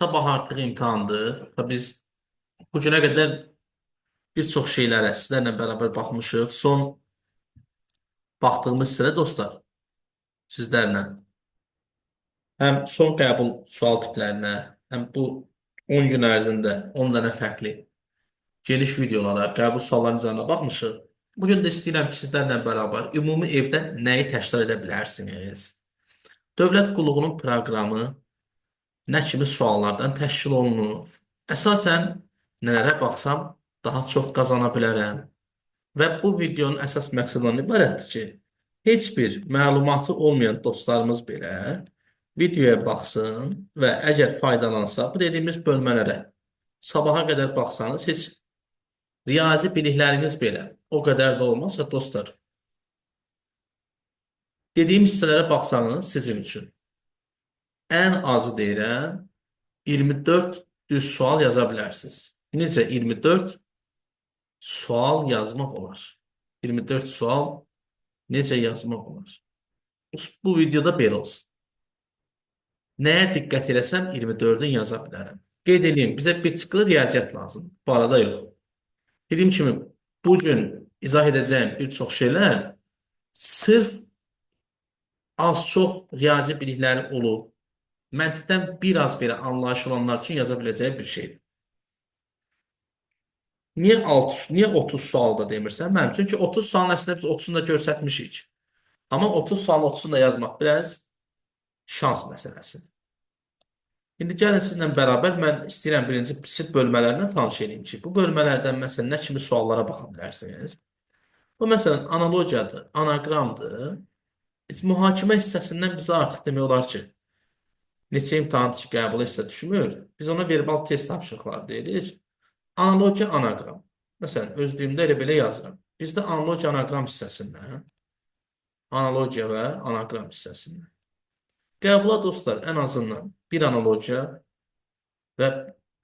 Sabah artıq imtahandır. Biz bu günə qədər bir çox şeylərə sizlərlə bərabər baxmışıq. Son baxdığımız hissədə dostlar, sizlərlə həm son qəbul sual tiplərinə, həm bu 10 gün ərzində 10 dənə fərqli geniş videolara, qəbul suallarının üzərinə baxmışıq. Bugün də istəyirəm ki, sizlərlə bərabər ümumi evdə nəyi təşkil edə bilərsiniz? Dövlət qulluğunun proqramı nə kimi suallardan təşkil olunur? Əsasən nələrə baxsam daha çox qazana bilərəm. Və bu videonun əsas məqsədından ibarətdir ki, heç bir məlumatı olmayan dostlarımız belə videoya baxsın və əgər faydalansa, bu dediyimiz bölmələrə sabaha qədər baxsanız, heç riyazi bilikləriniz belə o qədər də olmazsa dostlar, dediyim hissələrə baxsanız sizin üçün ən azı deyirəm 24 düz sual yaza bilərsiniz. Necə 24 sual yazmaq olar? 24 sual necə yazmaq olar? Bu videoda belə olsun. Nəyə diqqət eləsəm 24-ün yaza bilərəm. Qeyd edeyim, bizə bir çıxılı riyaziyyat lazımdır. Bu arada yox. Dediyim kimi, bu gün izah edəcəyim bir çox şeylər sırf az-çox riyazi bilikləri olub, məntiqdən biraz belə anlayış olanlar üçün yaza biləcəyi bir şeydir. Niyə 30 sual da demirsən? Mənim üçün ki 30 sualın əslində biz 30-unu da göstərmişik. Amma 30 sualın 30-unu da yazmaq biraz şans məsələsidir. İndi gəlin sizlə bərabər mən istəyirəm birinci pisi bölmələrindən tanış edeyim ki, bu bölmələrdən məsələn nə kimi suallara baxa bilərsiniz? Bu məsələn analogiyadır, anaqramdır. Mühakimə hissəsindən bizə artıq demək olar ki, neçə imtahandır ki, qəbul hissə düşmür. Biz ona verbal test tapşırıqları deyirik. Analogiya anaqram. Məsələn, özlüyümdə elə belə yazıram. Bizdə analogiya anaqram hissəsindən, analogiya və anaqram hissəsindən. Qəbula dostlar ən azından bir analogiya və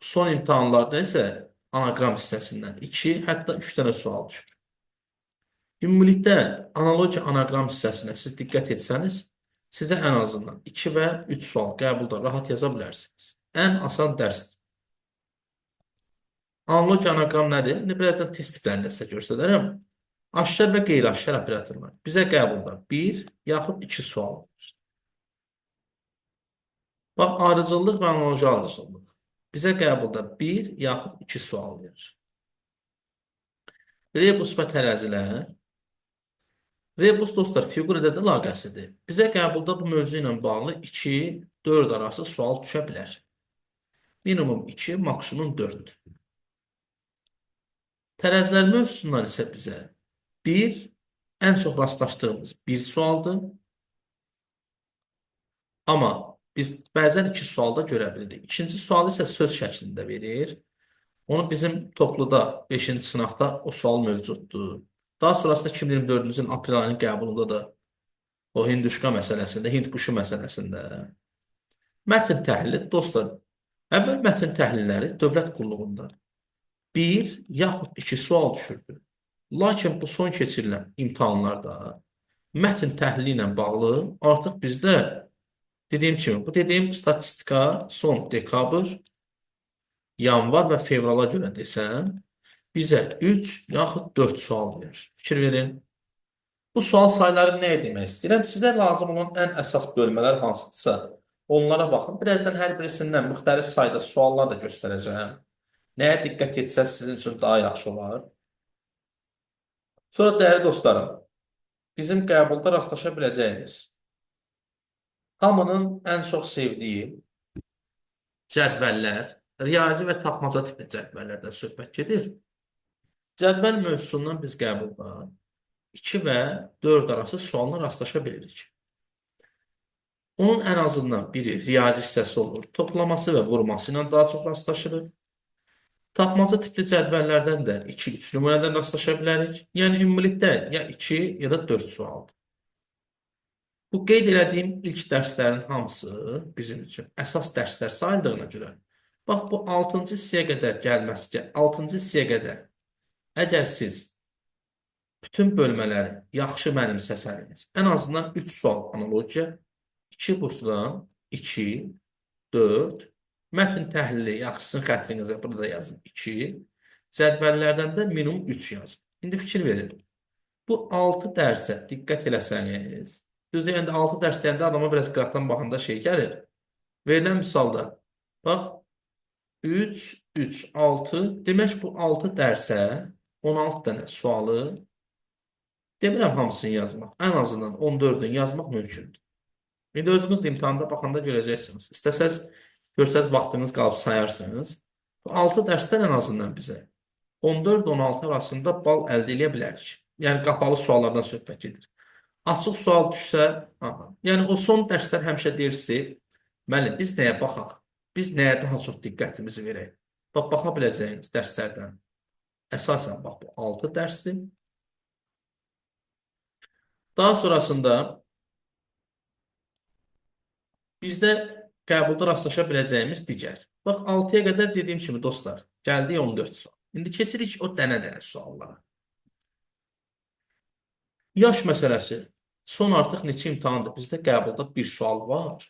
son imtahanlarda isə anaqram hissəsindən 2, hətta 3 dənə sual düşür. Ümumilikdə analogiya anaqram hissəsinə siz diqqət etsəniz, sizə ən azından 2 və 3 sual qəbulda rahat yaza bilərsiniz. Ən asan dərsdir. Analogiya anaqram nədir? İndi birazdan test tiplərində sizə göstərərəm. Aşkar və qeyri-aşkar operatorlar. Bizə qəbulda 1 yaxud 2 sual verir. Bax, arıcıllıq və analoji arıcıllıq. Bizə qəbulda 1 yaxud 2 sual verir. Rebus və tərəzilər. Rebus dostlar fiqurədə də laqəsidir. Bizə qəbulda bu mövzu ilə bağlı 2-4 arası sual düşə bilər. Minimum 2, maksimum 4. Tərəzilər mövzusundan isə bizə 1 ən çox rastlaşdığımız bir sualdır. Amma biz bəzən 2 sualda görə bilirik. İkinci sualı isə söz şəklində verir. Onu bizim topluda 5-ci sınaqda o sual mövcuddur. Daha sonrasında 2024-cü ilin aprel ayının qəbulunda da o hinduşka məsələsində, hind quşu məsələsində mətn təhlili dostlar, əvvəl mətn təhlilləri dövlət qulluğunda 1 yaxud 2 sual düşürdü. Lakin bu son keçirilən imtahanlarda mətn təhlili ilə bağlı artıq bizdə dediyim kimi, bu dediyim statistika son dekabr, yanvar və fevrala görə desəm, bizə 3 yaxud 4 sual verir. Fikir verin. Bu sual sayları nə demək istəyirəm? Sizə lazım olan ən əsas bölmələr hansıdırsa, onlara baxın. Birazdan hər birisindən müxtəlif sayda suallar da göstərəcəm. Nəyə diqqət etsəz sizin üçün daha yaxşı olar. Sonra dəyərli dostlarım, bizim qəbulda rastlaşa biləcəyiniz hamının ən çox sevdiyi cədvəllər, riyazi və tapmaca tipli cədvəllərdən söhbət gedir. Cədvəl mövzusundan biz qəbulda 2 və 4 arası sualla rastlaşa bilirik. Onun ən azından biri riyazi hissəsi olur. Toplaması və vurması ilə daha çox rastlaşırıq. Tapmaca tipli cədvəllərdən də 2-3 nümunədən rastlaşa bilərik. Yəni ümumilikdə ya 2 ya da 4 sualdır. Bu qeyd elədiyim ilk dərslərin hamısı bizim üçün əsas dərslər sayıldığına görə, bax bu 6-cı hissəyə qədər gəlməsi, 6-cı hissəyə qədər əgər siz bütün bölmələri yaxşı mənimsəsəniz, ən azından 3 sual analogiya, 2 bursadan 2, 4, Mətn təhlili yaxşısın xətrinizə burada yazın 2. Cədvəllərdən də minimum 3 yazın. İndi fikir verin. Bu 6 dərsə diqqət eləsəniz, düzdür, yəni 6 dərs deyəndə adama biraz qıraqdan baxanda şey gəlir. Verilən misalda, bax, 3, 3, 6, demək bu 6 dərsə 16 dənə sualı, demirəm hamısını yazmaq, ən azından 14-ünü yazmaq mümkündür. İndi özünüz də imtahanda baxanda görəcəksiniz. İstəsəz, görsəz vaxtınız qalıb sayarsınız. Bu 6 dərsdən ən azından bizə 14-16 arasında bal əldə edə bilərik. Yəni, qapalı suallardan söhbət gedir. Açıq sual düşsə, aha. Yəni, o son dərslər həmişə deyirsiniz, müəllim, biz nəyə baxaq? Biz nəyə daha çox diqqətimizi verək? Bax, baxa biləcəyiniz dərslərdən. Əsasən, bax, bu 6 dərsdir. Daha sonrasında bizdə qəbulda rastlaşa biləcəyimiz digər. Bax, 6-ya qədər dediyim kimi, dostlar, gəldik 14 sual. İndi keçirik o dənə-dənə suallara. Yaş məsələsi. Son artıq neçə imtahandır? Bizdə qəbulda bir sual var.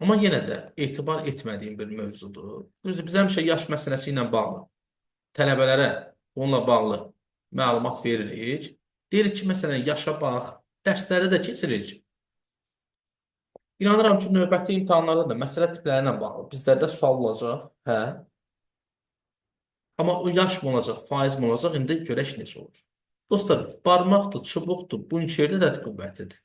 Amma yenə də etibar etmədiyim bir mövzudur. Düzdür, biz həmişə yaş məsələsi ilə bağlı tələbələrə onunla bağlı məlumat veririk. Deyirik ki, məsələn, yaşa bax, dərsləri də keçirik. İnanıram ki, növbəti imtahanlarda da məsələ tipləri ilə bağlı bizlərdə sual olacaq, hə? Amma o yaş mı olacaq, faiz mi olacaq, indi görək necə olur. Dostlar, barmaqdır, çubuqdur, bunun içerdə də qüvvətidir.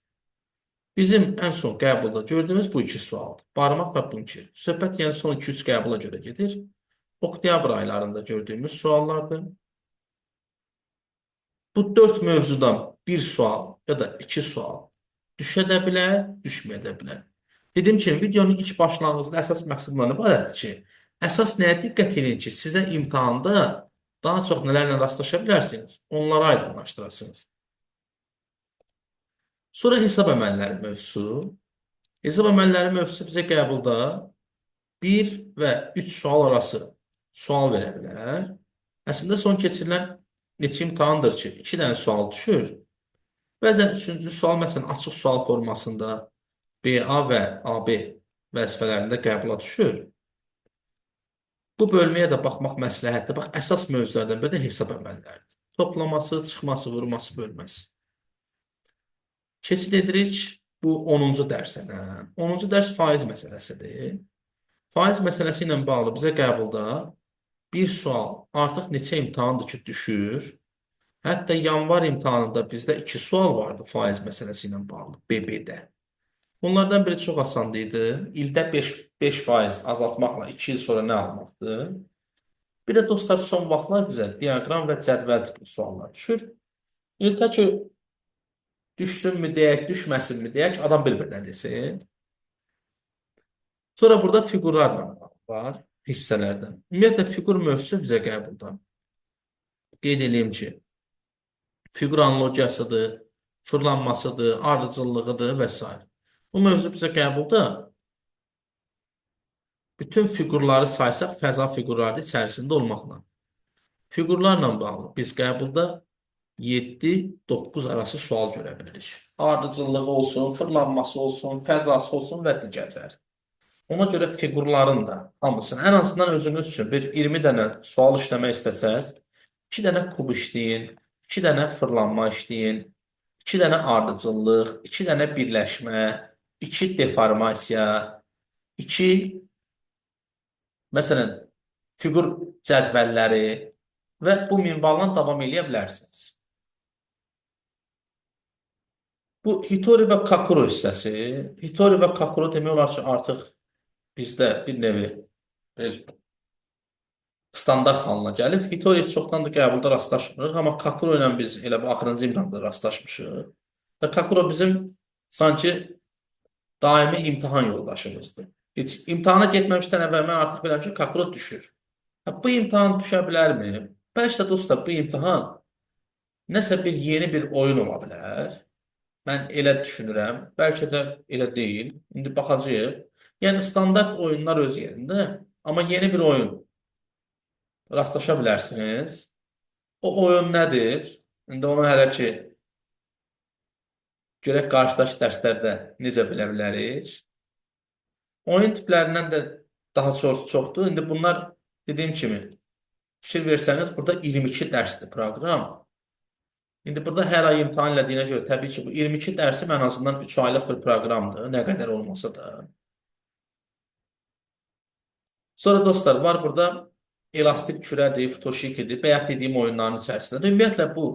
Bizim ən son qəbulda gördüyümüz bu iki sualdır. Barmaq və bunker. Söhbət yəni son 2-3 qəbula görə gedir. Oktyabr aylarında gördüyümüz suallardır. Bu 4 mövzudan bir sual ya da 2 sual düşə də bilər, düşməyə də bilər. Dedim ki, videonun ilk başlanğıcında əsas məqsədlərindən ibarətdir ki, əsas nəyə diqqət edin ki, sizə imtahanda daha çox nələrlə rastlaşa bilərsiniz, onları aydınlaşdırasınız. Sonra hesab əməlləri mövzusu. Hesab əməlləri mövzusu bizə qəbulda 1 və 3 sual arası sual verə bilər. Əslində son keçirilən neçə imtahandır ki, 2 dənə sual düşür. Bəzən 3-cü sual, məsələn, açıq sual formasında BA və AB vəzifələrində qəbula düşür. Bu bölməyə də baxmaq məsləhətdir. Bax, əsas mövzulardan biri də hesab əməlləridir. Toplaması, çıxması, vurması, bölməsi. Keçid edirik bu 10-cu dərsə. 10-cu dərs faiz məsələsidir. Faiz məsələsi ilə bağlı bizə qəbulda bir sual artıq neçə imtahandır ki, düşür. Hətta yanvar imtahanında bizdə 2 sual vardı faiz məsələsi ilə bağlı, BB-də. Bunlardan biri çox asandı idi. İldə 5% azaltmaqla 2 il sonra nə almaqdır? Bir də dostlar, son vaxtlar bizə diaqram və cədvəl tipli suallar düşür. İndi ta ki, düşsünmü deyək, düşməsinmi deyək, adam bilmir nə desin. Sonra burada fiqurlarla var, hissələrdən. Ümumiyyətlə, fiqur mövzusu bizə qəbulda. Qeyd edeyim ki, fiqur analogiyasıdır, fırlanmasıdır, ardıcıllığıdır və s. Bu mövzu bizə qəbulda bütün fiqurları saysaq fəza fiqurları içərisində olmaqla. Fiqurlarla bağlı biz qəbulda 7-9 arası sual görə bilirik. Ardıcıllığı olsun, fırlanması olsun, fəzası olsun və digərləri. Ona görə fiqurların da hamısını, ən azından özünüz üçün bir 20 dənə sual işləmək istəsəz, 2 dənə kub işləyin, 2 dənə fırlanma işləyin, 2 dənə ardıcıllıq, 2 dənə birləşmə, 2 deformasiya, 2 məsələn fiqur cədvəlləri və bu minvalla davam edə bilərsiniz. Bu Hitori və Kakuro hissəsi. Hitori və Kakuro demək olar ki, artıq bizdə bir nevi standart halına gəlib. Hitori çoxdan da qəbulda rastlaşmırıq, amma Kakuro ilə biz elə bu axırıncı imtahanda rastlaşmışıq. Və Kakuro bizim sanki daimi imtahan yoldaşımızdır. Heç imtahana getməmişdən əvvəl mən artıq biləm ki, Kakuro düşür. Bu imtahan düşə bilərmi? Bəlkə də dostlar, bu imtahan nəsə bir yeni bir oyun ola bilər. Mən elə düşünürəm. Bəlkə də elə deyil. İndi baxacağıq. Yəni, standart oyunlar öz yerində, amma yeni bir oyun rastlaşa bilərsiniz. O oyun nədir? İndi onu hələ ki, görək qarşıdakı dərslərdə necə bilə bilərik. Oyun tiplərindən də daha çoxdur. İndi bunlar dediyim kimi fikir versəniz burada 22 dərsdir proqram. İndi burada hər ay imtahan elədiyinə görə təbii ki, bu 22 dərsim ən azından 3 aylıq bir proqramdır, nə qədər olmasa da. Sonra dostlar var burada elastik kürədir, futoşikidir, bayaq dediyim oyunların içərisində. Ümumiyyətlə bu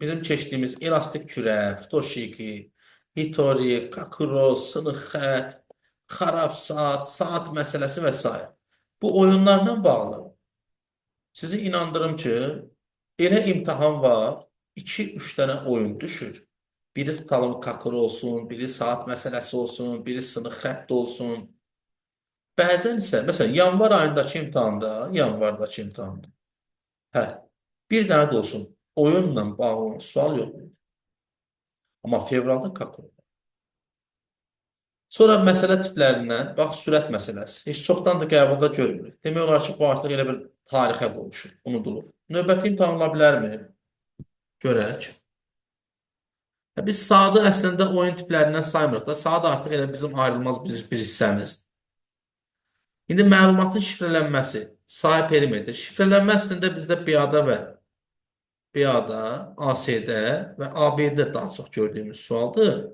bizim keçdiyimiz elastik kürə, futoşiki, hitori, kakuro, sınıq xət, xarab saat, saat məsələsi və s. Bu oyunlarla bağlı sizi inandırım ki, elə imtahan var, 2-3 dənə oyun düşür. Biri tutalım kakuro olsun, biri saat məsələsi olsun, biri sınıq xətt olsun. Bəzən isə, məsələn, yanvardakı imtahanda, hə, bir dənə də olsun, oyunla bağlı sual yox idi. Amma fevralda kakao. Sonra məsələ tiplərindən, bax, sürət məsələsi. Heç çoxdan da qəbulda görmürük. Demək olar ki, bu artıq elə bir tarixə qovuşur, unudulur. Növbəti imtahan ola bilərmi? Görək. Biz saatı əslində oyun tiplərindən saymırıq da, saat artıq elə bizim ayrılmaz bir hissəmizdir. İndi məlumatın şifrələnməsi, sahə perimetr. Şifrələnmə əslində bizdə BA-da, AS-də və AB-də daha çox gördüyümüz sualdır.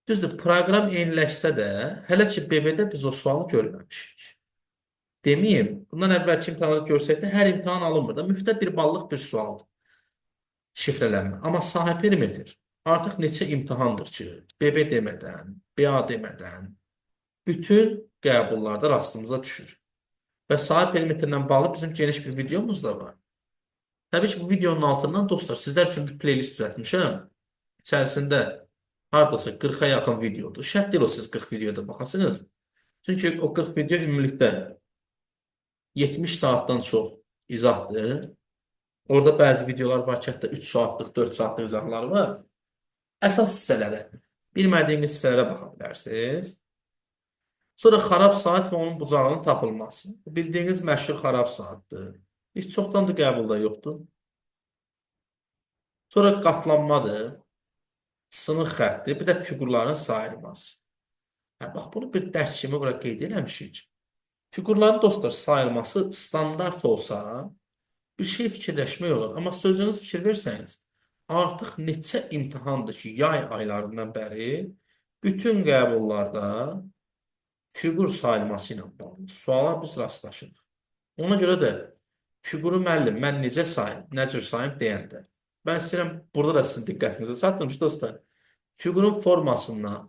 Düzdür, proqram eyniləşsə də, hələ ki BB-də biz o sualı görməmişik. Deməyim, bundan əvvəlki imtahanları görsək də hər imtahan alınmır da, müftə bir ballıq bir sualdır şifrələnmə. Amma sahə perimetr artıq neçə imtahandır ki, BB demədən, BA demədən, bütün qəbullarda rastımıza düşür. Və sahə perimetrlə bağlı bizim geniş bir videomuz da var. Təbii ki, bu videonun altından dostlar, sizlər üçün bir playlist düzəltmişəm. İçərisində hardasa 40-a yaxın videodur. Şərt deyil o siz 40 videoda baxasınız. Çünki o 40 video ümumilikdə 70 saatdan çox izahdır. Orada bəzi videolar var ki, hətta 3 saatlıq, 4 saatlıq izahları var. Əsas hissələrə, bilmədiyiniz hissələrə baxa bilərsiniz. Sonra xarab saat və onun bucağının tapılması. Bildiyiniz məşhur xarab saatdır. Heç çoxdan da qəbulda yoxdur. Sonra qatlanmadır, sınıq xəttdir, bir də fiqurların sayılması. Bax, bunu bir dərs kimi bura qeyd eləmişik. Fiqurların dostlar sayılması standart olsa bir şey fikirləşmək olur. Amma sözünüz fikir versəniz, artıq neçə imtahandır ki, yay aylarından bəri bütün qəbullarda fiqur sayılması ilə bağlı suala biz rastlaşırıq. Ona görə də fiquru müəllim, mən necə sayım, nə cür sayım deyəndə. Mən istəyirəm, burada da sizin diqqətinizi çatdırım ki, dostlar, fiqurun formasından,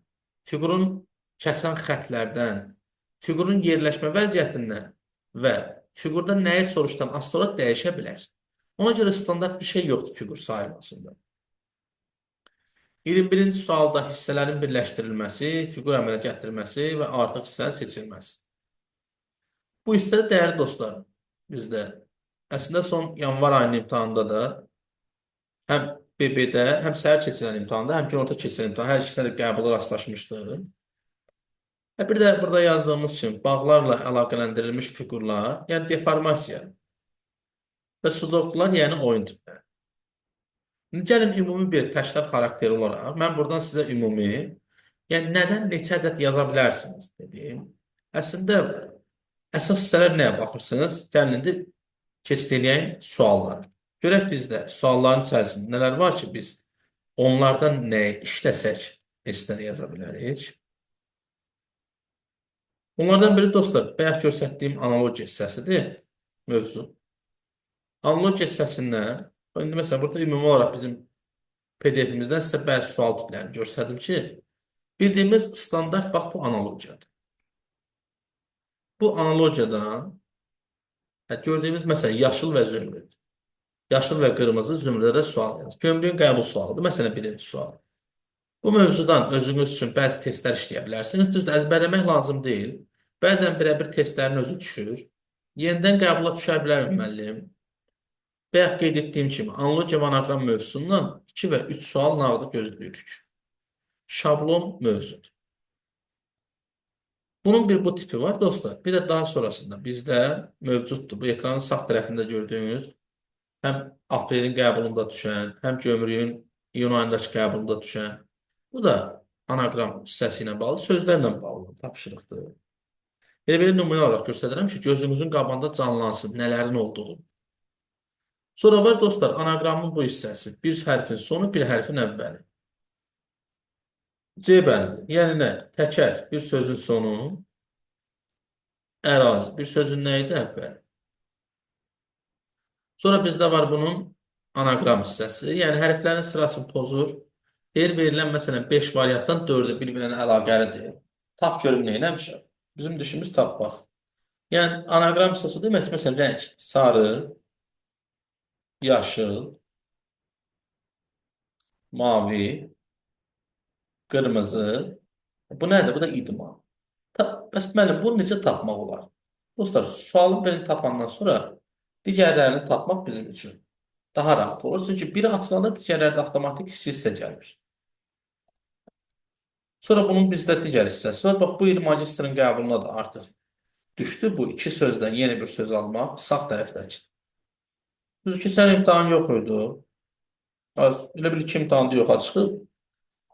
fiqurun kəsən xətlərdən, fiqurun yerləşmə vəziyyətindən və fiqurda nəyi soruşdan astrolat dəyişə bilər. Ona görə standart bir şey yoxdur fiqur sayılmasında. 21-ci sualda hissələrin birləşdirilməsi, fiqur əmələ gətirilməsi və artıq hissənin seçilməsi. Bu hissədə dəyərli dostlar bizdə əslində son yanvar ayının imtahanında da həm BB-də, həm səhər keçirilən imtahanda, həm günorta keçirilən imtahanda hər ikisində qəbula rastlaşmışdır. Bir də burada yazdığımız kimi bağlarla əlaqələndirilmiş fiqurlar, yəni deformasiya və sudokular, yəni oyun tipləri. Gəlin ümumi bir təşkil xarakteri olaraq, mən buradan sizə ümumi, yəni nədən neçə ədəd yaza bilərsiniz dediyim. Əslində, əsas hissələr nəyə baxırsınız? Gəlin indi keçid eləyək sualları. Görək bizdə sualların içərisində nələr var ki, biz onlardan nəyi işləsək, neçə yaza bilərik. Onlardan biri dostlar, bayaq göstərdiyim analogiya hissəsidir, mövzu. Analogiya hissəsindən, indi məsələn, burada ümumi olaraq bizim PDF-imizdən sizə bəzi sual tiplərini göstərdim ki, bildiyimiz standart bax bu analogiyadır. Bu analogiyadan gördüyümüz məsələn yaşıl və zümrüd. Yaşıl və qırmızı zümrüdə sual yazır. Gömrüyün qəbul sualıdır. Məsələn, birinci sual. Bu mövzudan özünüz üçün bəzi testlər işləyə bilərsiniz. Düzdür, əzbərləmək lazım deyil. Bəzən birə-bir testlərin özü düşür. Yenidən qəbula düşə bilər müəllim. Bayaq qeyd etdiyim kimi, analogiya və anaqram mövzusundan 2 və 3 sual nağdı gözləyirik. Şablon mövzudur. Bunun bir bu tipi var dostlar. Bir də daha sonrasında bizdə mövcuddur. Bu ekranın sağ tərəfində gördüyünüz həm aprelin qəbulunda düşən, həm gömrüyün iyun ayındakı qəbulunda düşən. Bu da anaqram hissəsi ilə bağlı, sözlərlə bağlı tapşırıqdır. Elə belə nümunə olaraq göstərirəm ki, gözünüzün qabağında canlansın nələrin olduğu. Sonra var dostlar, anaqramın bu hissəsi. Bir hərfin sonu, bir hərfin əvvəli. C bəndi. Yəni nə? Təkər bir sözün sonu, ərazi bir sözün nə idi? Əvvəli. Sonra bizdə var bunun anaqram hissəsi. Yəni hərflərin sırasını pozur. Deyir verilən məsələn 5 variantdan 4-ü bir-birinə əlaqəlidir. Tap görüm nə eləmişəm. Bizim dişimiz tapmaq. Yəni anaqram hissəsi demək məsələn rəng sarı, yaşıl, mavi, qırmızı. Bu nədir? Bu da idman. Bəs müəllim, bunu necə tapmaq olar? Dostlar, sualın birini tapandan sonra digərlərini tapmaq bizim üçün daha rahat olur. Çünki biri açılanda digərlərdə avtomatik hissə gəlir. Sonra bunun bizdə digər hissəsi var. Bax, bu il magistrin qəbuluna da artıq düşdü. Bu iki sözdən yeni bir söz almaq sağ tərəfdəki. Düzdür ki, sən imtahan yox idi. Elə bil ki, imtahanda yoxa çıxıb.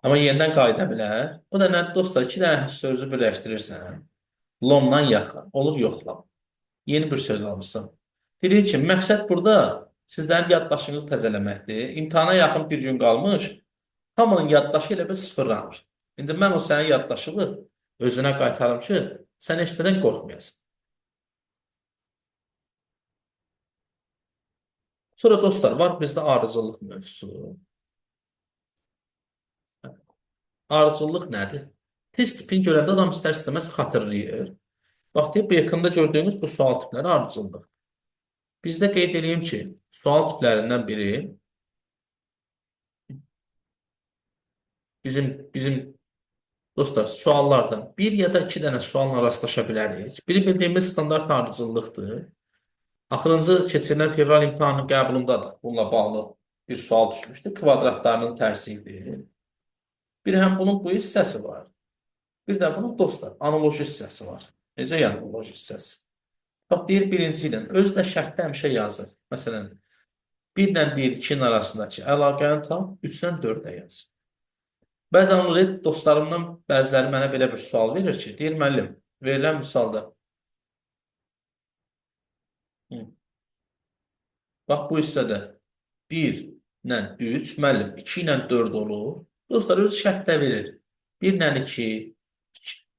Amma yenidən qayıda bilər. Bu da nədir dostlar? İki dənə sözü birləşdirirsən. Londan yaxın. Olur yoxla. Yeni bir söz alırsan. Dediğim ki, məqsəd burada sizlərin yaddaşınızı təzələməkdir. İmtahana yaxın bir gün qalmış, hamının yaddaşı elə bir sıfırlanır. İndi mən o sənin yaddaşını özünə qaytarım ki, sən heç nədən qorxmayasın. Sonra dostlar var bizdə ardıcıllıq mövzusu. Ardıcıllıq nədir? Test tipini görəndə adam istər-istəməz xatırlayır. Bax, deyib, bu yakında gördüyünüz bu sual tipləri ardıcıllıq. Bizdə qeyd edeyim ki, sual tiplərindən biri bizim dostlar suallardan bir ya da iki dənə sualla rastlaşa bilərik. Biri bildiyimiz standart ardıcıllıqdır. Axırıncı keçirilən fevral imtahanının qəbulunda da bununla bağlı bir sual düşmüşdü. Kvadratlarının tərsi idi. Bir həm bunun bu hissəsi var. Bir də bunun dostlar analoji hissəsi var. Necə yəni analoji hissəsi? Bax, deyir birinci ilə özü də şərtdə həmişə yazır. Məsələn, 1 ilə deyir 2-nin arasındakı əlaqəni tam 3 ilə 4-ə yazır. Bəzən olur, dostlarımdan bəziləri mənə belə bir sual verir ki, deyir müəllim, verilən misalda bax bu hissədə 1 ilə 3, müəllim 2 ilə 4 olur. Dostlar öz şərtdə verir. 1 ilə 2,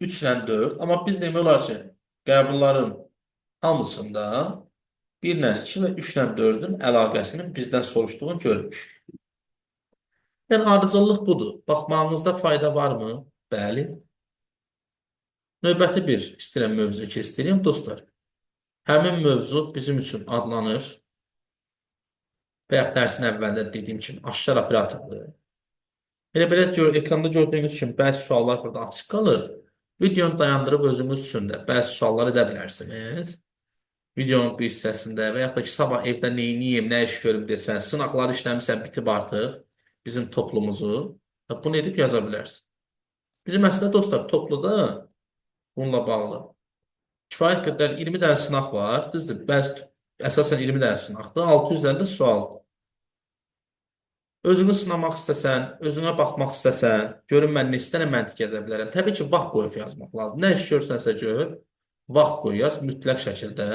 3 ilə 4. Amma biz demək olar ki, qəbulların hamısında 1 ilə 2 və 3 ilə 4-ün əlaqəsini bizdən soruşduğunu görmüşük. Yəni ardıcıllıq budur. Baxmağınızda fayda varmı? Bəli. Növbəti bir istəyirəm mövzu keçdireyim dostlar. Həmin mövzu bizim üçün adlanır. Bayaq dərsin əvvəlində dediyim kimi aşkar operatordur. Elə belə ekranda gördüyünüz kimi bəzi suallar burada açıq qalır. Videonu dayandırıb özünüz üçün də bəzi suallar edə bilərsiniz. Videonun bu hissəsində və yaxud da ki, sabah evdə neyniyim, nə iş görüm desən, sınaqları işləmirsən, bitib artıq bizim toplumuzu. Bunu edib yaza bilərsin. Bizim əslində dostlar topluda bununla bağlı kifayət qədər 20 dənə sınaq var. Düzdür, əsasən 20 dənə sınaqdır. 600 dənə də sual. Özünü sınamaq istəsən, özünə baxmaq istəsən, görün mən neçə dənə məntiq yaza bilərəm. Təbii ki, vaxt qoyub yazmaq lazım. Nə iş görsənsə gör, vaxt qoy yaz mütləq şəkildə.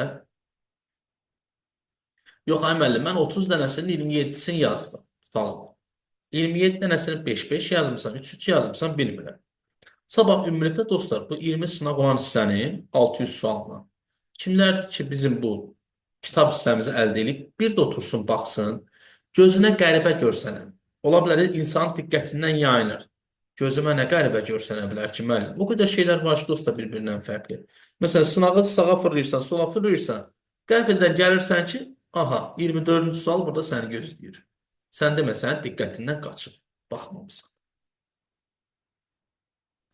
Yox, ay müəllim, mən 30 dənəsinin 27-sini yazdım. Tutalım. 27 dənəsini 5-5 yazmısan, 3-3 yazmısan, bilmirəm. Sabah ümumilikdə dostlar, bu 20 sınaq olan hissəni 600 sualla. Kimlərdir ki, bizim bu kitab hissəmizi əldə edib, bir də otursun, baxsın, gözünə qəribə görsənən. Ola bilər, insanın diqqətindən yayınır. Gözümə nə qəribə görsənə bilər ki, müəllim. Bu qədər şeylər var ki, dostlar, bir-birindən fərqli. Məsələn, sınağı sağa fırlayırsan, sola fırlayırsan, qəfildən gəlirsən ki, aha, 24-cü sual burada səni gözləyir. Sən deməsən, diqqətindən qaçıb, baxmamısan.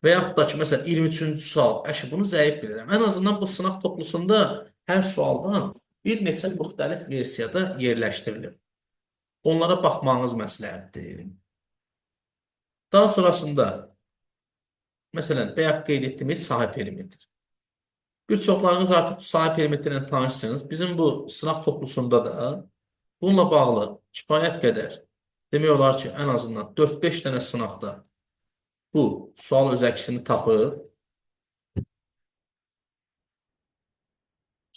Və yaxud da ki, məsələn, 23-cü sual, bunu zəif bilirəm. Ən azından bu sınaq toplusunda hər sualdan bir neçə müxtəlif versiyada yerləşdirilir. Onlara baxmağınız məsləhətdir. Daha sonrasında, məsələn, bayaq qeyd etdiyimiz sahə perimetr. Bir çoxlarınız artıq sahə perimetri ilə tanışsınız. Bizim bu sınaq toplusunda da bununla bağlı kifayət qədər demək olar ki, ən azından 4-5 dənə sınaqda bu sual öz əksini tapır.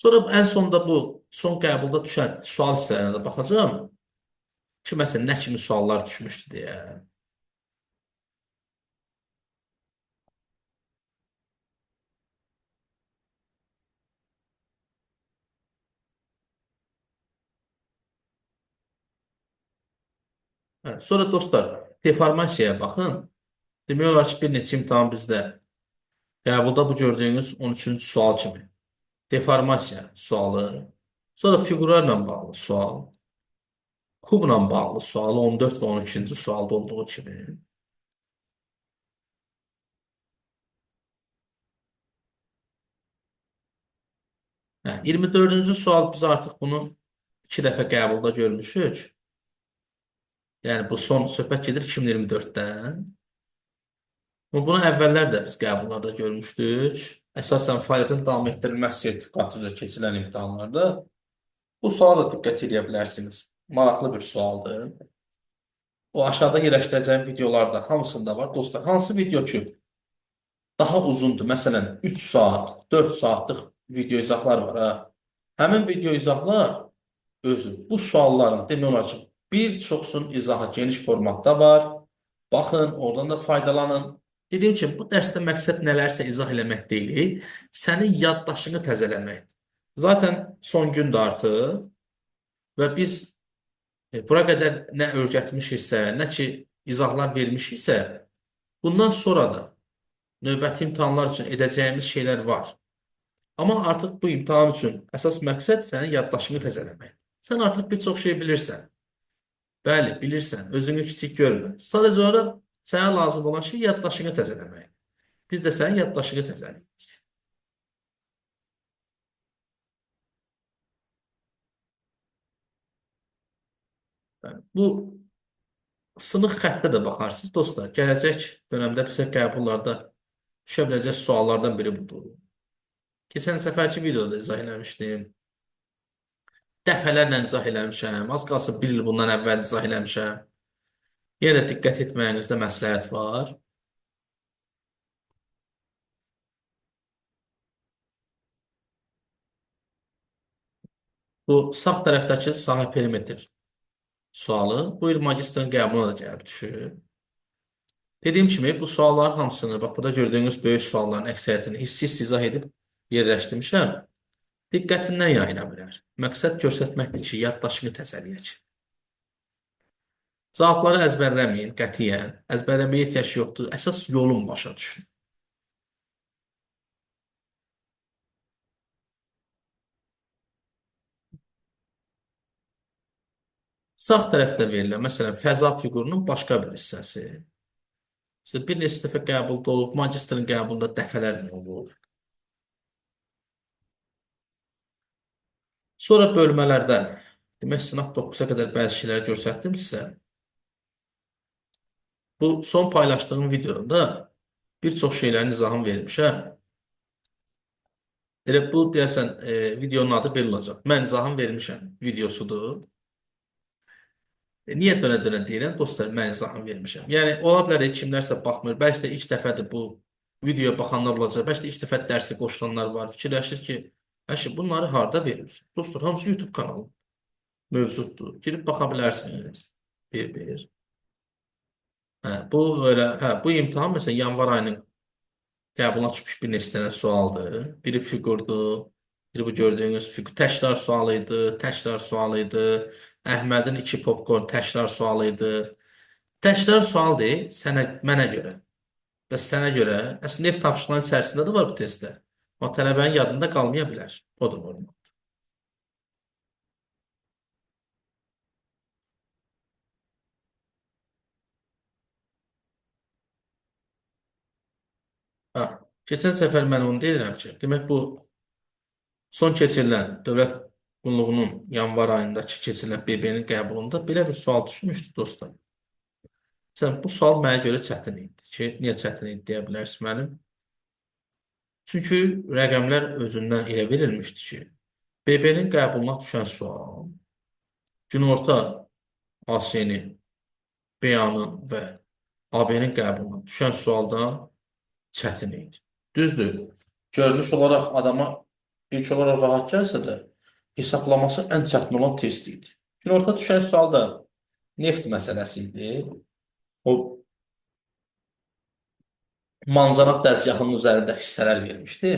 Sonra ən sonda bu son qəbulda düşən sual hissələrinə də baxacağam ki, məsələn, nə kimi suallar düşmüşdü deyə. Hə, sonra dostlar, deformasiyaya baxın. Demək olar ki, bir neçə imtahan bizdə qəbulda bu gördüyünüz 13-cü sual kimi. Deformasiya sualı. Sonra fiqurlarla bağlı sual. Kubla bağlı sual 14 və 12-ci sualda olduğu kimi. Hə, 24-cü sual biz artıq bunu 2 dəfə qəbulda görmüşük. Yəni bu son söhbət gedir 2024-dən. Bunu əvvəllər də biz qəbullarda görmüşdük. Əsasən fəaliyyətin davam etdirilməsi sertifikatı üzrə keçirilən imtahanlarda bu suala da diqqət edə bilərsiniz. Maraqlı bir sualdır. O aşağıda yerləşdirəcəyim videolarda hamısında var. Dostlar, hansı video ki daha uzundur. Məsələn, 3 saat, 4 saatlıq video izahlar var ha. Həmin video izahlar özü bu sualların demək olar ki, bir çoxsunun izahı geniş formatda var. Baxın, oradan da faydalanın. Dediyim kimi, bu dərsdə məqsəd nələrsə izah eləmək deyil, sənin yaddaşını təzələməkdir. Zaten son gündür artıq və biz bura qədər nə öyrətmişiksə, nə ki izahlar vermişiksə, bundan sonra da növbəti imtahanlar üçün edəcəyimiz şeylər var. Amma artıq bu imtahan üçün əsas məqsəd sənin yaddaşını təzələmək. Sən artıq bir çox şey bilirsən. Bəli, bilirsən, özünü kiçik görmə. Sadəcə olaraq sənə lazım olan şey yaddaşını təzələmək. Biz də sənin yaddaşını təzələyirik. Yəni, bu sınıq xəttə də baxarsınız, dostlar. Gələcək dönəmdə bizə qəbullarda düşə biləcək suallardan biri budur. Keçən səfərki videoda izah eləmişdim. Dəfələrlə izah eləmişəm. Az qalsın bir il bundan əvvəl izah eləmişəm. Yenə də diqqət etməyinizdə məsləhət var. Bu sağ tərəfdəki sahə perimetr sualı bu il magistrin qəbuluna da gəlib düşür. Dediyim kimi bu sualların hamısını, bax burada gördüyünüz böyük sualların əksəriyyətini hissi-hissi izah edib yerləşdirmişəm. Diqqətindən yayına bilər. Məqsəd göstərməkdir ki, yaddaşını təzələyək. Cavabları əzbərləməyin, qətiyyən. Əzbərləməyə ehtiyac yoxdur. Əsas yolun başa düşün. Sağ tərəfdə verilən, məsələn, fəza fiqurunun başqa bir hissəsi. İşte bir neçə dəfə qəbulda olub, magistrin qəbulunda dəfələrlə olur. Sonra bölmələrdən, demək, sınaq 9-a qədər bəzi şeyləri göstərdim sizə. Bu son paylaşdığım videoda bir çox şeylərin izahını vermişəm. Elə bu, deyəsən, videonun adı belə olacaq. Mən izahını vermişəm videosudur. Niyə dönə-dönə deyirəm? Dostlar, mən izahını vermişəm. Yəni, ola bilər ki, kimlərsə baxmır. Bəlkə də ilk dəfədir bu videoya baxanlar olacaq. Bəlkə də ilk dəfə dərsi qoşulanlar var. Fikirləşir ki, əşi, bunları harda verirsin? Dostlar, hamısı YouTube kanalı mövcuddur. Girib baxa bilərsiniz. Bir. Hə, bu öyle, hə, bu imtahan məsələn yanvar ayının qəbuluna çıxmış bir neçə dənə sualdır. Biri fiqurdur. Biri bu gördüyünüz fiqur təkrar sualı idi. Təkrar sualı idi. Əhmədin 2 popkorn təkrar sualı idi. Təkrar sual deyil, mənə görə. Və sənə görə, əslində ev tapşırıqlarının içərisində də var bu testlər. Amma tələbənin yadında qalmaya bilər. O da normal. Ha, keçən səfər mən onu deyirəm ki, demək bu son keçirilən dövlət qulluğunun yanvar ayındakı keçirilən BB-nin qəbulunda belə bir sual düşmüşdü dostlar. Məsələn, bu sual mənə görə çətin idi ki, niyə çətin idi deyə bilərsiniz mənim. Çünki rəqəmlər özündən elə verilmişdi ki, BB-nin qəbuluna düşən sual günorta AS-nin, BA-nın və AB-nin qəbuluna düşən sualdan çətin idi. Düzdür, görünüş olaraq adama İlk olaraq rahat gəlsə də, hesablaması ən çətin olan test idi. Günorta düşən sual da neft məsələsi idi. O manzaraq dəzgahının üzərində hissələr vermişdi.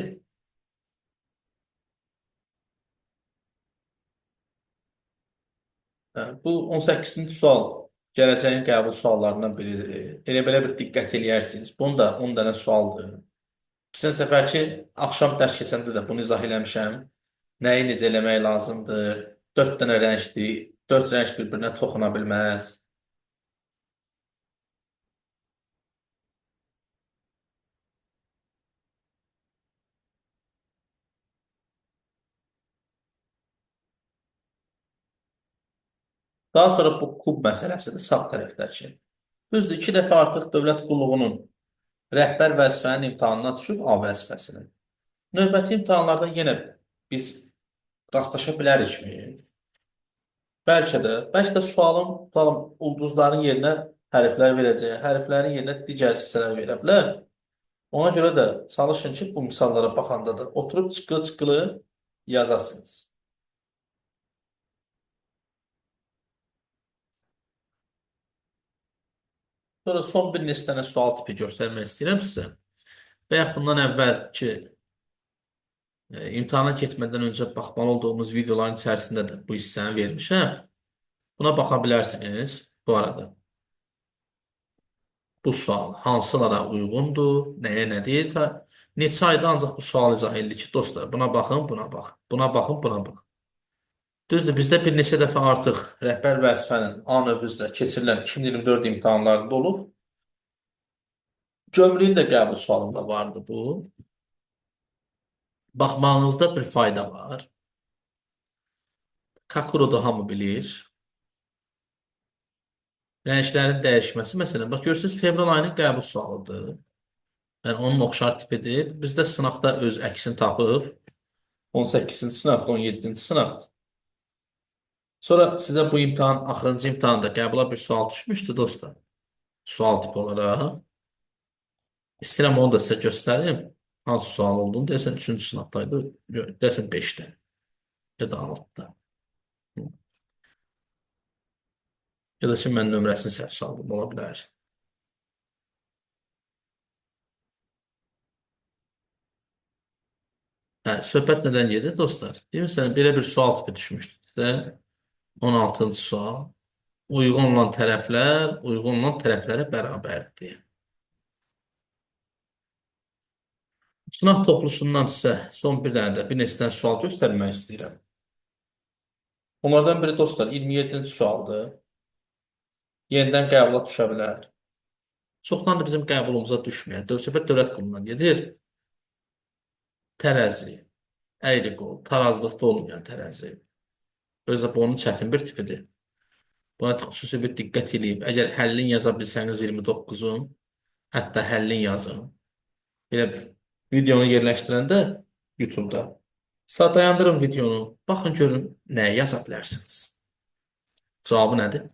Bu 18-ci sual gələcəyin qəbul suallarından biridir. Elə belə bir diqqət eləyərsiniz. Bunu da 10 dənə sualdır. Keçən səfərki axşam dərs keçəndə də bunu izah eləmişəm. Nəyi necə eləmək lazımdır? 4 dənə rəngdir. 4 rəng bir-birinə toxuna bilməz. Daha sonra bu kub məsələsidir sağ tərəfdəki. Düzdür, 2 dəfə artıq dövlət qulluğunun rəhbər vəzifənin imtahanına düşüb A vəzifəsinin. Növbəti imtahanlarda yenə biz rastlaşa bilərikmi? Bəlkə də sualın ulduzların yerinə hərflər verəcək, hərflərin yerinə digər hissələr verə bilər. Ona görə də çalışın ki, bu misallara baxanda da oturub çıqqılı-çıqqılı yazasınız. Sonra son bir neçə dənə sual tipi göstərmək istəyirəm sizə. Və yaxud bundan əvvəlki imtahana getmədən öncə baxmalı olduğumuz videoların içərisində də bu hissəni vermişəm. Buna baxa bilərsiniz bu arada. Bu sual hansılara uyğundur, nəyə nə deyir? Neçə ayda ancaq bu sual izah edilir ki, dostlar, buna baxın, buna bax. Buna baxın, buna bax. Düzdür, bizdə bir neçə dəfə artıq rəhbər vəzifənin A növü üzrə keçirilən 2024 imtahanlarında olub. Gömrüyün də qəbul sualında vardı bu. Baxmağınızda bir fayda var. Kakuru'da hamı bilir. Rənglərin dəyişməsi, məsələn, bax görürsünüz, fevral ayının qəbul sualıdır. Yəni onun oxşar tipidir. Bizdə sınaqda öz əksini tapıb. 18-ci sınaqda, 17-ci sınaqda. Sonra sizə bu imtahan, axırıncı imtahanda qəbula bir sual düşmüşdü dostlar. Sual tipi olaraq. İstəyirəm onu da sizə göstərim. Hansı sual olduğunu deyəsən 3-cü sınaqdaydı. Deyəsən 5-də ya da 6-da. Ya da ki, mən nömrəsini səhv saldım, ola bilər. Hə, söhbət nədən gedir dostlar? Deyirsən, belə bir sual tipi düşmüşdü sizə. 16-cı sual. Uyğun olan tərəflərə bərabərdir. Sınaq toplusundan sizə son bir dənə də bir neçə dənə sual göstərmək istəyirəm. Onlardan biri dostlar 27-ci sualdır. Yenidən qəbula düşə bilər. Çoxdan da bizim qəbulumuza düşməyən. Söhbət dövlət qulundan gedir. Tərəzi, əyri qol, tarazlıqda olmayan tərəzi. Özdə bu onun çətin bir tipidir. Buna xüsusi bir diqqət edib. Əgər həllin yaza bilsəniz 29-un, hətta həllin yazın. Belə videonu yerləşdirəndə YouTube-da dayandırın videonu. Baxın görün nəyə yaza bilərsiniz. Cavabı nədir?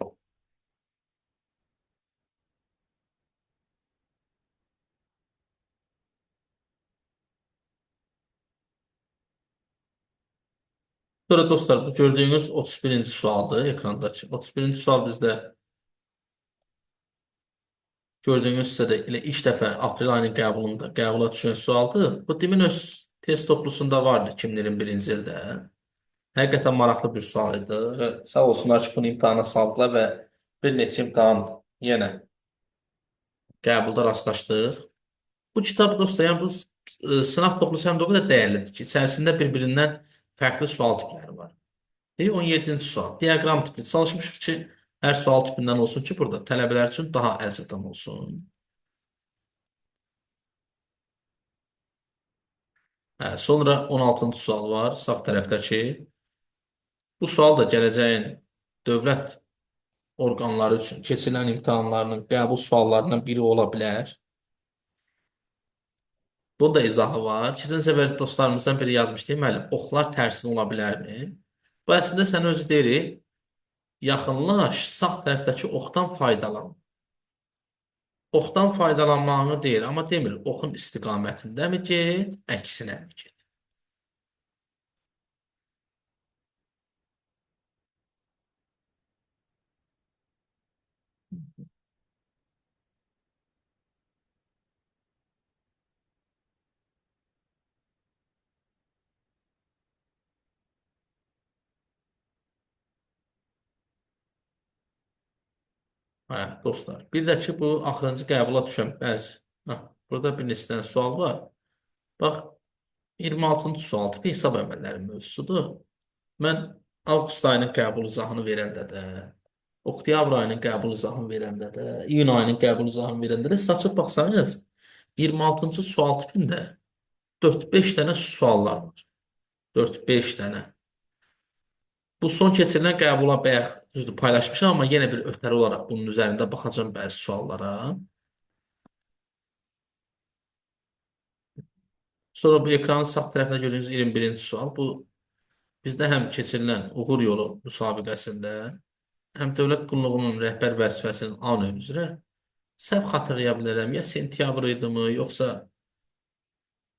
Sonra dostlar bu gördüyünüz 31-ci sualdır ekrandakı. 31-ci sual bizdə gördüyünüz sizə də elə ilk dəfə aprel ayının qəbulunda qəbula düşən sualdır. Bu demin öz test toplusunda vardı 2021-ci ildə. Həqiqətən maraqlı bir sual idi. Və sağ olsunlar ki, bunu imtahana saldılar və bir neçə imtahan yenə qəbulda rastlaşdıq. Bu kitab dostlar, yəni bu sınaq toplusu həm də o qədər dəyərlidir ki, içərisində bir-birindən fərqli sual tipləri var. 17-ci sual. Diaqram tipli çalışmışıq ki, hər sual tipindən olsun ki, burada tələbələr üçün daha əlçatan olsun. Sonra 16-cı sual var, sağ tərəfdəki. Bu sual da gələcəyin dövlət orqanları üçün keçirilən imtahanlarının qəbul suallarından biri ola bilər. Bunun da izahı var. Keçən səfər dostlarımızdan biri yazmışdı, müəllim, oxlar tərsinə ola bilərmi? Bu əslində sənə özü deyir, yaxınlaş, sağ tərəfdəki oxdan faydalan. Oxdan faydalanmağını deyir, amma demir, oxun istiqamətində mi get, əksinə mi get? Hə, dostlar. Bir də ki, bu axırıncı qəbula düşən bəzi. Hə, burada bir neçə dənə sual var. Bax, 26-cı sual tipi hesab əməlləri mövzusudur. Mən avqust ayının qəbul izahını verəndə də, oktyabr ayının qəbul izahını verəndə də, iyun ayının qəbul izahını verəndə də siz açıb baxsanız, 26-cı sual tipində 4-5 dənə suallar var. 4-5 dənə. Bu son keçirilən qəbula bayaq düzdür paylaşmışam, amma yenə bir ötəri olaraq bunun üzərində baxacağım bəzi suallara. Sonra bu ekranın sağ tərəfində gördüyünüz 21-ci sual. Bu bizdə həm keçirilən uğur yolu müsabiqəsində, həm dövlət qulluğunun rəhbər vəzifəsinin A növ üzrə səhv xatırlaya bilərəm. Ya sentyabr idimi, yoxsa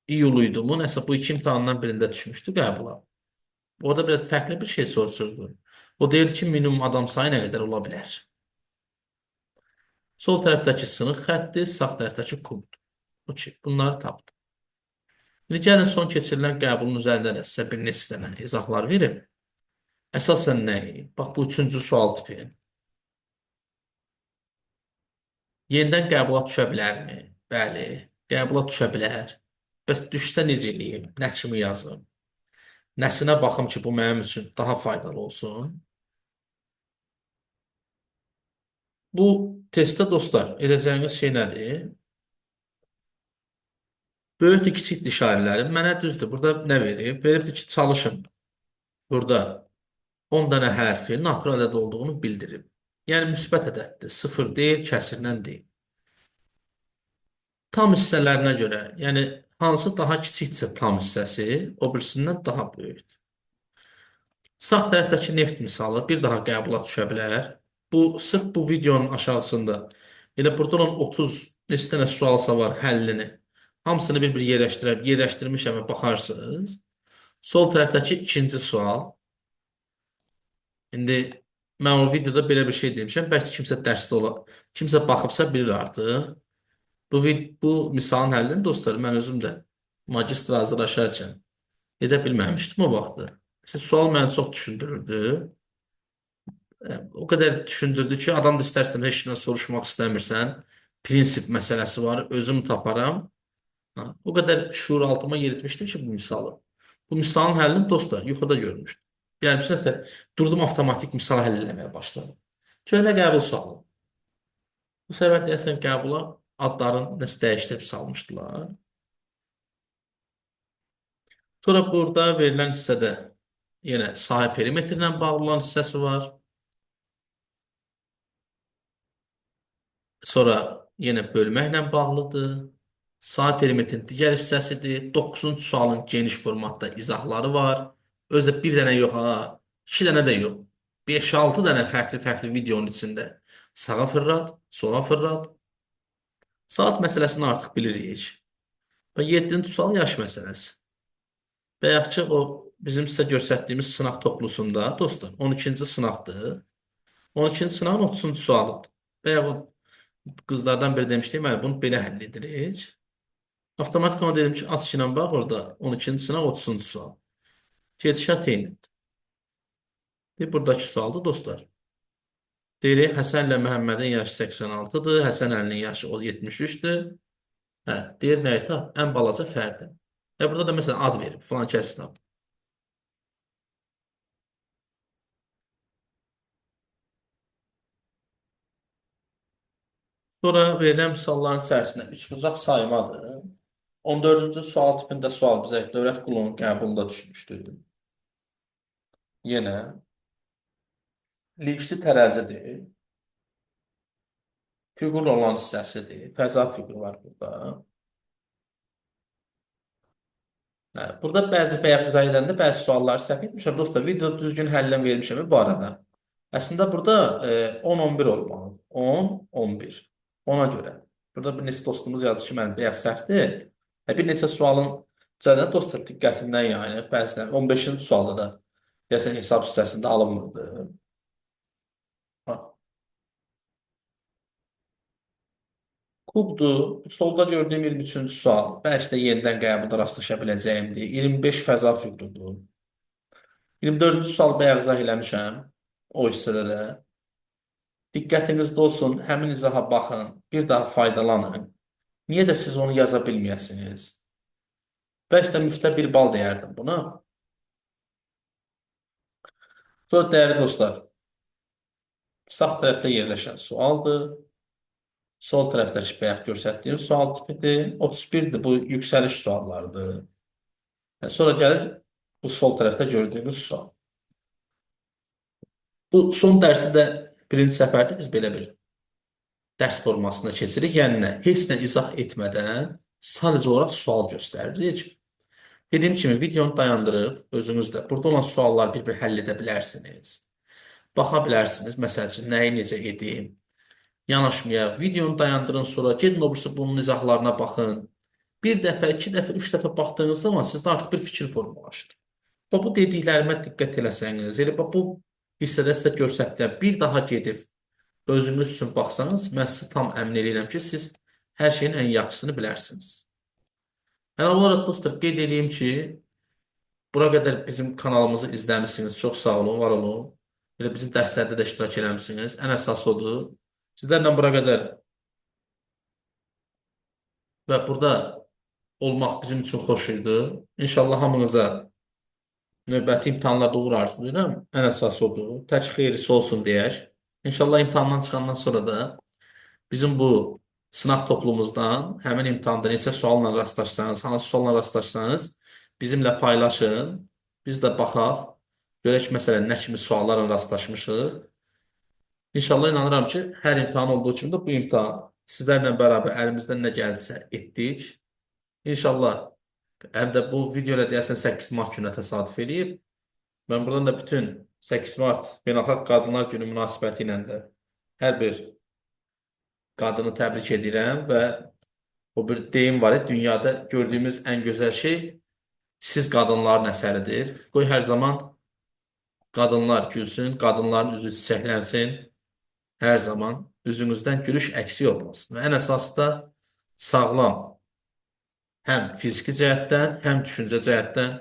iyul idimi? Nəsə bu iki imtahandan birində düşmüşdü qəbula. Orada biraz fərqli bir şey soruşurdu. O deyir ki, minimum adam sayı nə qədər ola bilər? Sol tərəfdəki sınıq xətti, sağ tərəfdəki kubdur. Bu ki, bunları tapdım. İndi gəlin son keçirilən qəbulun üzərində də sizə bir neçə dənə izahlar verim. Əsasən nəyi? Bax, bu üçüncü sual tipi. Yenidən qəbula düşə bilərmi? Bəli, qəbula düşə bilər. Bəs düşsə necə eləyim? Nə kimi yazım? Nəsinə baxım ki, bu mənim üçün daha faydalı olsun. Bu testdə dostlar, edəcəyiniz şey nədir? Böyükdür, kiçikdir işarələri. Mənə düzdür. Burada nə verib? Veribdir ki, çalışın. Burada 10 dənə hərfin natural ədəd olduğunu bildirib. Yəni müsbət ədəddir. Sıfır deyil, kəsirlə deyil. Tam hissələrinə görə, yəni hansı daha kiçiksə tam hissəsi, o birisindən daha böyükdür. Sağ tərəfdəki neft misalı bir daha qəbula düşə bilər. Bu, sırf bu videonun aşağısında elə burada olan 30 neçə dənə sualsa var həllini. Hamısını bir-bir yerləşdirmişəm və baxarsınız. Sol tərəfdəki ikinci sual. İndi mən o videoda belə bir şey demişəm. Bəlkə kimsə dərsdə ola, kimsə baxıbsa bilir artıq. Bu misalın həllini dostlar, mən özüm də magistr hazırlaşarkən edə bilməmişdim o vaxtı. Mesela sual məni çox düşündürürdü. O qədər düşündürdü ki, adam da istərsən heç kimdən soruşmaq istəmirsən. Prinsip məsələsi var, özüm taparam. Ha, o qədər şuur altıma yeritmişdim ki bu misalı. Bu misalın həllini dostlar yuxuda görmüşdüm. Yəni bir səfər durdum avtomatik misal həll eləməyə başladım. Köhnə qəbul sualı. Bu səfər deyəsən qəbula adların nəsə dəyişdirib salmışdılar. Sonra burada verilən hissədə yenə sahə perimetri ilə bağlı olan hissəsi var. Sonra yenə bölməklə bağlıdır. Sahə perimetrin digər hissəsidir. 9-cu sualın geniş formatda izahları var. Özdə bir dənə yox ha, iki dənə də yox. 5-6 dənə fərqli-fərqli videonun içində. Sağa fırlat, sola fırlat. Saat məsələsini artıq bilirik. Və 7-ci sual yaş məsələsi. Bayaqçı o bizim sizə göstərdiyimiz sınaq toplusunda dostlar 12-ci sınaqdır. 12-ci sınağın 30-cu sualıdır. Bayaq o qızlardan biri demişdi, mən bunu belə həll edirik. Avtomatik ona dedim ki, az ilə bax orada 12-ci sınaq 30-cu sual. Gedişat eynidir. Bir buradakı sualdır dostlar. Deyirik, Həsən ilə Məhəmmədin yaşı 86-dır, Həsən Əlinin yaşı 73-dür. Hə, deyir nə etə? Ən balaca fərdi. Və burada da məsələn ad verib, filan kəs tab. Sonra verilən misalların içərisində üçbucaq saymadır. 14-cü sual tipində sual bizə dövlət qulunun qəbulunda düşmüşdür. Yenə linkli tərəzidir. Fiqur olan hissəsidir. Fəza fiquru var burada. Hə, burada bəzi bayaq izah edəndə bəzi sualları səhv etmişəm. Dostlar, video düzgün həllən vermişəm bu arada. Əslində burada 10-11 olmalı. 10-11. Ona görə. Burada bir neçə dostumuz yazdı ki, mən bayaq səhvdir. Bir neçə sualın üzərində dostlar diqqətindən yayınır. Bəzən 15-ci sualda da deyəsən hesab hissəsində alınmırdı. Ha. Kubdur. Solda gördüyüm 23-cü sual. Bəlkə də yenidən qəbulda rastlaşa biləcəyimdir. 25 fəza füturudur. 24-cü sual bayaq izah eləmişəm. O hissədə də. Diqqətinizdə olsun, həmin izaha baxın, bir daha faydalanın. Niyə də siz onu yaza bilməyəsiniz? Bəlkə də müftə bir bal deyərdim buna. Sonra dəyərli dostlar, sağ tərəfdə yerləşən sualdır. Sol tərəfdəki bayaq göstərdiyim sual tipidir. 31-dir, bu yüksəliş suallarıdır. Sonra gəlir bu sol tərəfdə gördüyümüz sual. Bu son dərsi də birinci səfərdə biz belə bir dərs formasında keçirik. Yəni nə? Heç nə izah etmədən sadəcə olaraq sual göstəririk. Dediyim kimi videonu dayandırıb özünüz də burada olan sualları bir-bir həll edə bilərsiniz. Baxa bilərsiniz. Məsəl üçün nəyi necə edim? Yanaşmaya, videonu dayandırın sonra gedin o birisi bunun izahlarına baxın. Bir dəfə, iki dəfə, üç dəfə baxdığınız zaman sizdə artıq bir fikir formalaşır. Bu dediklərimə diqqət eləsəniz, elə bu hissədə sizə göstərdiklər bir daha gedib özünüz üçün baxsanız, mən sizə tam əmin edirəm ki, siz hər şeyin ən yaxşısını bilərsiniz. Yəni, olaraq dostlar, qeyd edeyim ki, bura qədər bizim kanalımızı izləmişsiniz. Çox sağ olun, var olun. Elə bizim dərslərdə də iştirak eləmişsiniz. Ən əsası odur. Sizlərlə bura qədər və burada olmaq bizim üçün xoş idi. İnşallah hamınıza növbəti imtahanlarda uğur arzulayıram. Ən əsası odur. Tək xeyrisi olsun deyək. İnşallah imtahandan çıxandan sonra da bizim bu sınaq toplumumuzdan həmin imtahanda neçə sualla rastlaşsanız, hansı sualla rastlaşsanız bizimlə paylaşın. Biz də baxaq. Görək məsələn nə kimi suallarla rastlaşmışıq. İnşallah inanıram ki, hər imtahan olduğu kimi də bu imtahan sizlərlə bərabər əlimizdən nə gəldisə etdik. İnşallah həm də bu video ilə deyəsən 8 mart günə təsadüf edib. Mən buradan da bütün 8 mart Beynəlxalq Qadınlar Günü münasibəti ilə də hər bir qadını təbrik edirəm və o bir deyim var, dünyada gördüyümüz ən gözəl şey siz qadınların əsəridir. Qoy hər zaman qadınlar gülsün, qadınların üzü çiçəklənsin. Hər zaman üzünüzdən gülüş əksik olmasın. Və ən əsası da sağlam, həm fiziki cəhətdən, həm düşüncə cəhətdən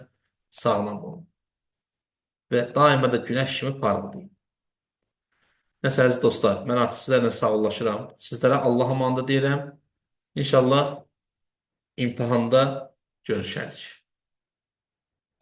sağlam olun. Və daima da günəş kimi parıldayın. Nəsə əziz dostlar, mən artıq sizlərlə sağollaşıram. Sizlərə Allah'a emanet deyirəm. İnşallah imtahanda görüşərik.